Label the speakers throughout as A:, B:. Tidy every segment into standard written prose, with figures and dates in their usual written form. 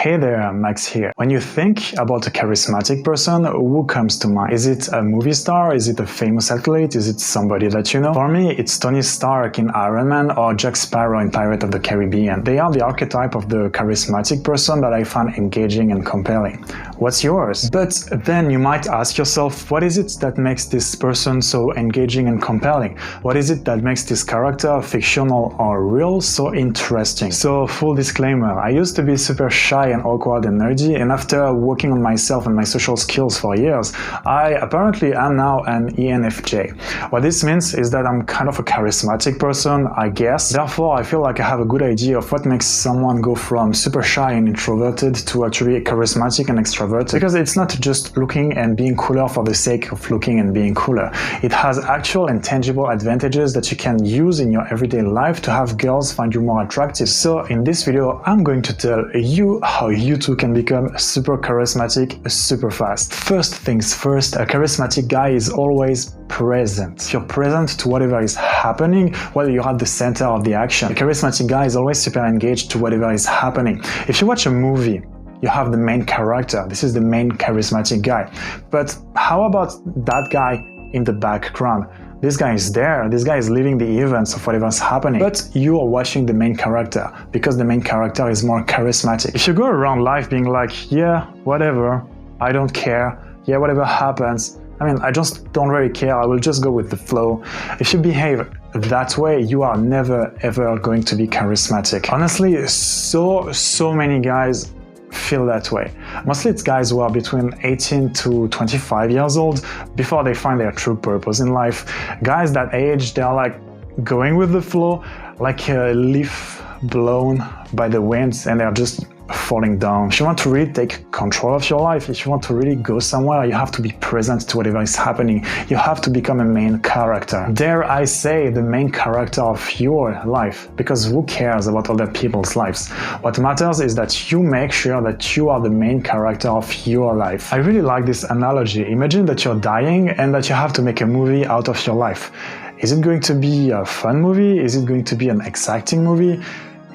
A: Hey there, Max here. When you think about a charismatic person, who comes to mind? Is it a movie star? Is it a famous athlete? Is it somebody that you know? For me, it's Tony Stark in Iron Man or Jack Sparrow in Pirates of the Caribbean. They are the archetype of the charismatic person that I find engaging and compelling. What's yours? But then you might ask yourself, what is it that makes this person so engaging and compelling? What is it that makes this character, fictional or real, so interesting? So, full disclaimer, I used to be super shy and awkward and nerdy, and after working on myself and my social skills for years, I apparently am now an ENFJ. What this means is that I'm kind of a charismatic person, I guess. Therefore, I feel like I have a good idea of what makes someone go from super shy and introverted to actually charismatic and extroverted. Because it's not just looking and being cooler for the sake of looking and being cooler. It has actual and tangible advantages that you can use in your everyday life to have girls find you more attractive. So in this video, I'm going to tell you how you too can become super charismatic super fast. First things first, a charismatic guy is always present. If you're present to whatever is happening, well, you're at the center of the action. A charismatic guy is always super engaged to whatever is happening. If you watch a movie, you have the main character. This is the main charismatic guy. But how about that guy in the background? This guy is there, this guy is living the events of whatever's happening, but you are watching the main character because the main character is more charismatic. If you go around life being like, yeah, whatever, I don't care, yeah, whatever happens, I just don't really care, I will just go with the flow. If you behave that way, you are never ever going to be charismatic. Honestly, so many guys feel that way. Mostly it's guys who are between 18 to 25 years old before they find their true purpose in life. Guys that age, they're like going with the flow, like a leaf blown by the winds, and they're just falling down. If you want to really take control of your life, if you want to really go somewhere, you have to be present to whatever is happening. You have to become a main character. Dare I say, the main character of your life, because who cares about other people's lives? What matters is that you make sure that you are the main character of your life. I really like this analogy. Imagine that you're dying and that you have to make a movie out of your life. Is it going to be a fun movie? Is it going to be an exciting movie?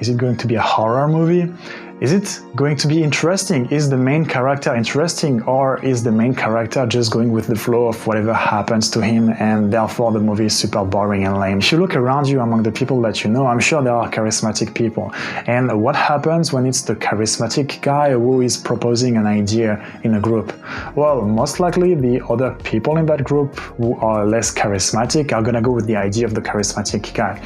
A: Is it going to be a horror movie? Is it going to be interesting? Is the main character interesting, or is the main character just going with the flow of whatever happens to him, and therefore the movie is super boring and lame? If you look around you among the people that you know, I'm sure there are charismatic people. And what happens when it's the charismatic guy who is proposing an idea in a group? Well, most likely the other people in that group who are less charismatic are gonna go with the idea of the charismatic guy.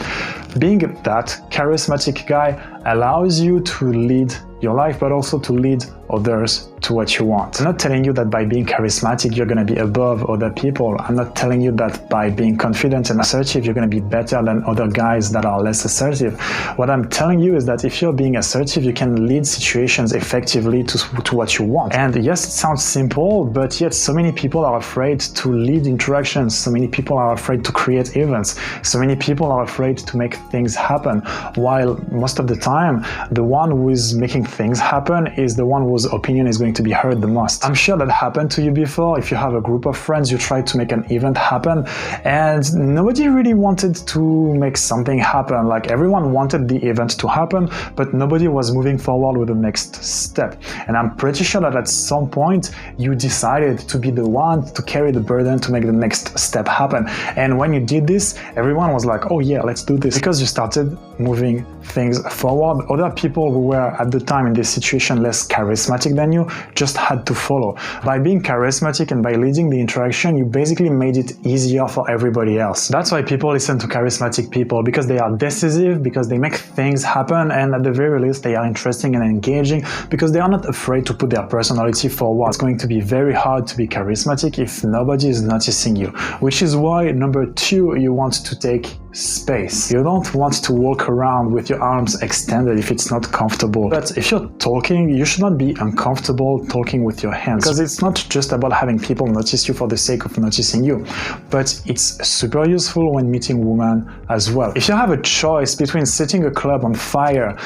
A: Being that charismatic guy allows you to lead your life, but also to lead others to what you want. I'm not telling you that by being charismatic you're going to be above other people. I'm not telling you that by being confident and assertive you're going to be better than other guys that are less assertive. What I'm telling you is that if you're being assertive, you can lead situations effectively to what you want. And yes, it sounds simple, but yet so many people are afraid to lead interactions. So many people are afraid to create events. So many people are afraid to make things happen, while most of the time the one who is making things happen is the one whose opinion is going to be heard the most. I'm sure that happened to you before. If you have a group of friends, you try to make an event happen and nobody really wanted to make something happen. Like, everyone wanted the event to happen, but nobody was moving forward with the next step. And I'm pretty sure that at some point you decided to be the one to carry the burden to make the next step happen. And when you did this, everyone was like, oh yeah, let's do this. Because you started moving things forward. Other people who were at the time in this situation less charismatic than you just had to follow. By being charismatic and by leading the interaction, you basically made it easier for everybody else. That's why people listen to charismatic people, because they are decisive, because they make things happen, and at the very least they are interesting and engaging, because they are not afraid to put their personality forward. It's going to be very hard to be charismatic if nobody is noticing you, which is why number 2, you want to take space. You don't want to walk around with your arms extended if it's not comfortable. But if you're talking, you should not be uncomfortable talking with your hands, because it's not just about having people notice you for the sake of noticing you, but it's super useful when meeting women as well. If you have a choice between setting a club on fire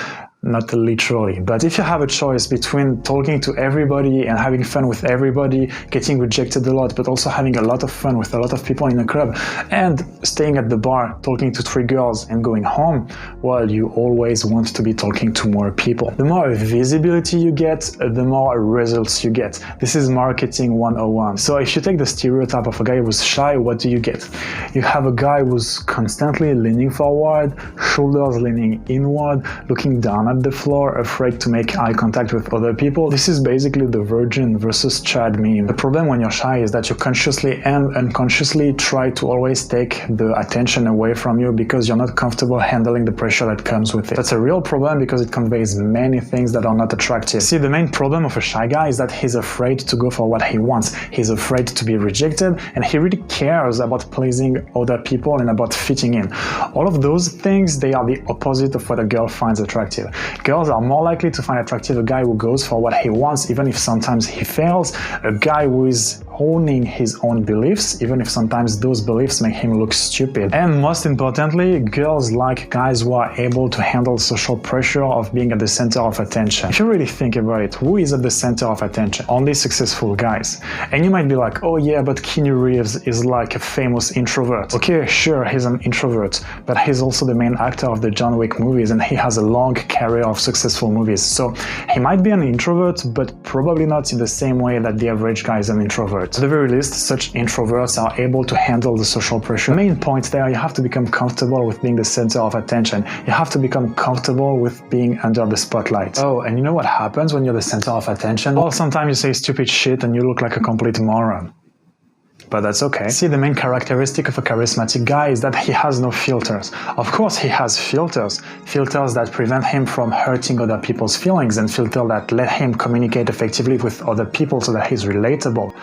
A: not literally. But if you have a choice between talking to everybody and having fun with everybody, getting rejected a lot, but also having a lot of fun with a lot of people in a club, and staying at the bar, talking to 3 girls and going home, well, you always want to be talking to more people. The more visibility you get, the more results you get. This is marketing 101. So if you take the stereotype of a guy who's shy, what do you get? You have a guy who's constantly leaning forward, shoulders leaning inward, looking down at the floor, afraid to make eye contact with other people. This is basically the virgin versus Chad meme. The problem when you're shy is that you consciously and unconsciously try to always take the attention away from you because you're not comfortable handling the pressure that comes with it. That's a real problem because it conveys many things that are not attractive. See, the main problem of a shy guy is that he's afraid to go for what he wants. He's afraid to be rejected, and he really cares about pleasing other people and about fitting in. All of those things, they are the opposite of what a girl finds attractive. Girls are more likely to find attractive a guy who goes for what he wants, even if sometimes he fails, a guy who is owning his own beliefs, even if sometimes those beliefs make him look stupid. And most importantly, girls like guys who are able to handle social pressure of being at the center of attention. If you really think about it, who is at the center of attention? Only successful guys. And you might be like, oh yeah, but Keanu Reeves is like a famous introvert. Okay, sure, he's an introvert, but he's also the main actor of the John Wick movies, and he has a long career of successful movies. So he might be an introvert, but probably not in the same way that the average guy is an introvert. At the very least, such introverts are able to handle the social pressure. The main point there, you have to become comfortable with being the center of attention. You have to become comfortable with being under the spotlight. Oh, and you know what happens when you're the center of attention? Well, sometimes you say stupid shit and you look like a complete moron. But that's okay. See, the main characteristic of a charismatic guy is that he has no filters. Of course he has filters. Filters that prevent him from hurting other people's feelings, and filters that let him communicate effectively with other people so that he's relatable.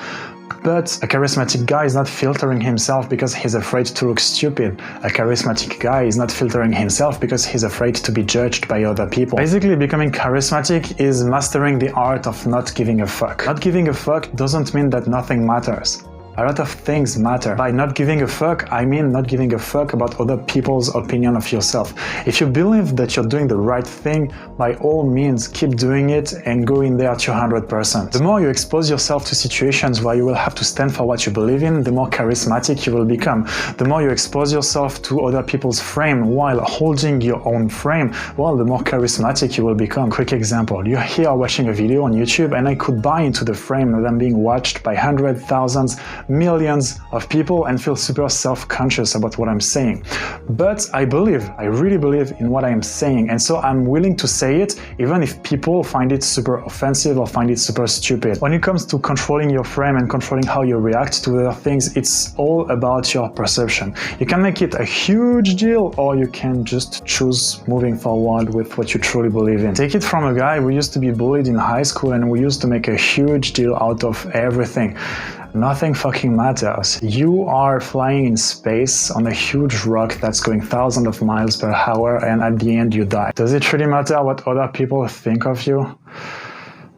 A: But a charismatic guy is not filtering himself because he's afraid to look stupid. A charismatic guy is not filtering himself because he's afraid to be judged by other people. Basically, becoming charismatic is mastering the art of not giving a fuck. Not giving a fuck doesn't mean that nothing matters. A lot of things matter. By not giving a fuck, I mean not giving a fuck about other people's opinion of yourself. If you believe that you're doing the right thing, by all means, keep doing it and go in there 200%. The more you expose yourself to situations where you will have to stand for what you believe in, the more charismatic you will become. The more you expose yourself to other people's frame while holding your own frame, well, the more charismatic you will become. Quick example, you're here watching a video on YouTube and I could buy into the frame that I'm being watched by hundreds, thousands, millions of people and feel super self-conscious about what I'm saying. But I really believe in what I am saying, and so I'm willing to say it even if people find it super offensive or find it super stupid. When it comes to controlling your frame and controlling how you react to other things, it's all about your perception. You can make it a huge deal, or you can just choose moving forward with what you truly believe in. Take it from a guy who used to be bullied in high school and who used to make a huge deal out of everything. Nothing fucking matters. You are flying in space on a huge rock that's going thousands of miles per hour, and at the end you die. Does it really matter what other people think of you?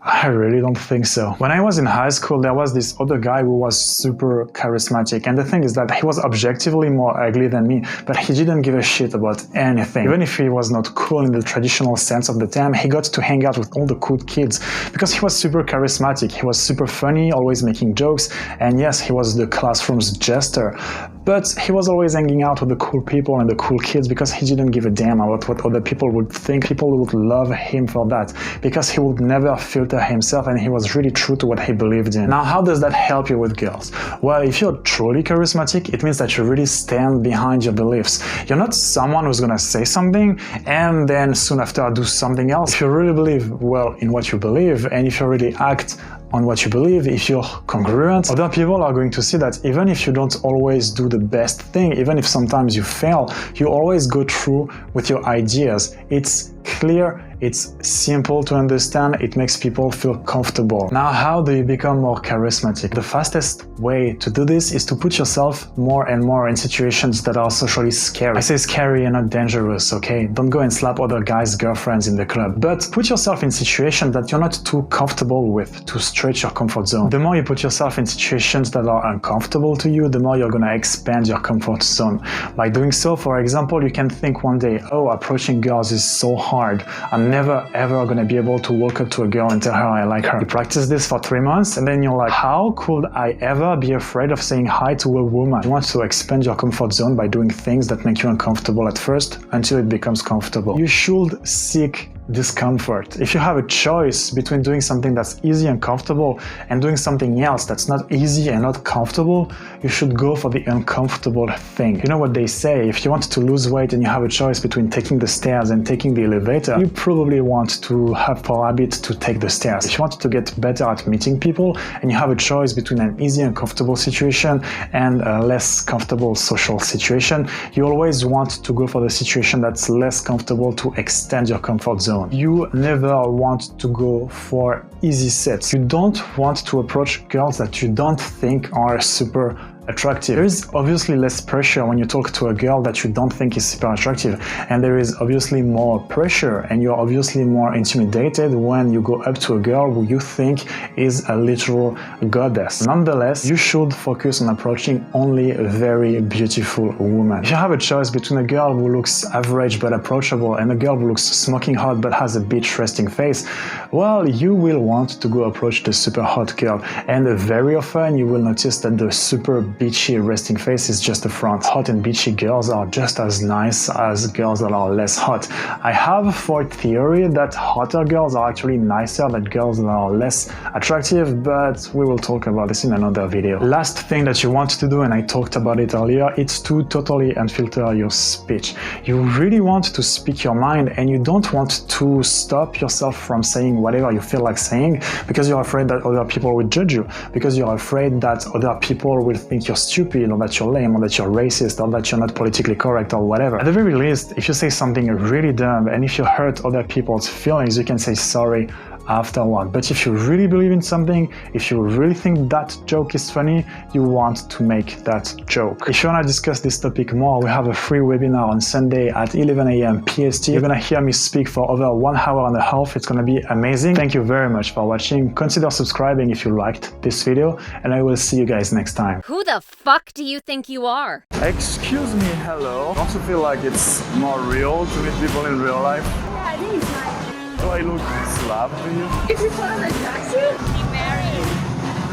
A: I really don't think so. When I was in high school, there was this other guy who was super charismatic, and the thing is that he was objectively more ugly than me, but he didn't give a shit about anything. Even if he was not cool in the traditional sense of the term, he got to hang out with all the cool kids because he was super charismatic. He was super funny, always making jokes, and yes, he was the classroom's jester, but he was always hanging out with the cool people and the cool kids because he didn't give a damn about what other people would think. People would love him for that because he would never filter himself, and he was really true to what he believed in. Now, how does that help you with girls? Well, if you're truly charismatic, it means that you really stand behind your beliefs. You're not someone who's gonna say something and then soon after do something else. If you really believe, well, in what you believe, and if you really act on what you believe, if you're congruent, other people are going to see that even if you don't always do the best thing, even if sometimes you fail, you always go through with your ideas. It's clear, it's simple to understand, it makes people feel comfortable. Now, how do you become more charismatic? The fastest way to do this is to put yourself more and more in situations that are socially scary. I say scary and not dangerous, okay? Don't go and slap other guys' girlfriends in the club, but put yourself in situations that you're not too comfortable with to stretch your comfort zone. The more you put yourself in situations that are uncomfortable to you, the more you're gonna expand your comfort zone. By doing so, for example, you can think one day, oh, approaching girls is so hard. hard. I'm never ever gonna be able to walk up to a girl and tell her I like her. You practice this for 3 months and then you're like, how could I ever be afraid of saying hi to a woman? You want to expand your comfort zone by doing things that make you uncomfortable at first until it becomes comfortable. You should seek discomfort. If you have a choice between doing something that's easy and comfortable and doing something else that's not easy and not comfortable, you should go for the uncomfortable thing. You know what they say, if you want to lose weight and you have a choice between taking the stairs and taking the elevator, you probably want to have for habit to take the stairs. If you want to get better at meeting people and you have a choice between an easy and comfortable situation and a less comfortable social situation, you always want to go for the situation that's less comfortable to extend your comfort zone. You never want to go for easy sets. You don't want to approach girls that you don't think are super attractive. There is obviously less pressure when you talk to a girl that you don't think is super attractive, and there is obviously more pressure and you're obviously more intimidated when you go up to a girl who you think is a literal goddess. Nonetheless, you should focus on approaching only a very beautiful woman. If you have a choice between a girl who looks average but approachable and a girl who looks smoking hot but has a bitch resting face, well, you will want to go approach the super hot girl, and very often you will notice that the super beachy resting face is just a front. Hot and beachy girls are just as nice as girls that are less hot. I have for theory that hotter girls are actually nicer than girls that are less attractive, but we will talk about this in another video. Last thing that you want to do, and I talked about it earlier, it's to totally unfilter your speech. You really want to speak your mind and you don't want to stop yourself from saying whatever you feel like saying because you're afraid that other people will judge you, because you're afraid that other people will think you're stupid or that you're lame or that you're racist or that you're not politically correct or whatever. At the very least, if you say something really dumb and if you hurt other people's feelings, you can say sorry afterward. But if you really believe in something, if you really think that joke is funny, you want to make that joke. If you want to discuss this topic more, we have a free webinar on Sunday at 11 a.m. PST. You're gonna hear me speak for over 1 hour and a half. It's gonna be amazing. Thank you very much for watching. Consider subscribing if you liked this video, and I will see you guys next time.
B: Who the fuck do you think you are?
A: Excuse me, hello. Don't you feel like it's more real to meet people in real life?
C: Yeah, I think it's nice.
A: Do I look Slav to you?
C: Is it one of the taxis? Be married.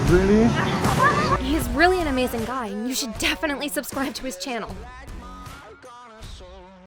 A: Really?
B: He's really an amazing guy, and you should definitely subscribe to his channel.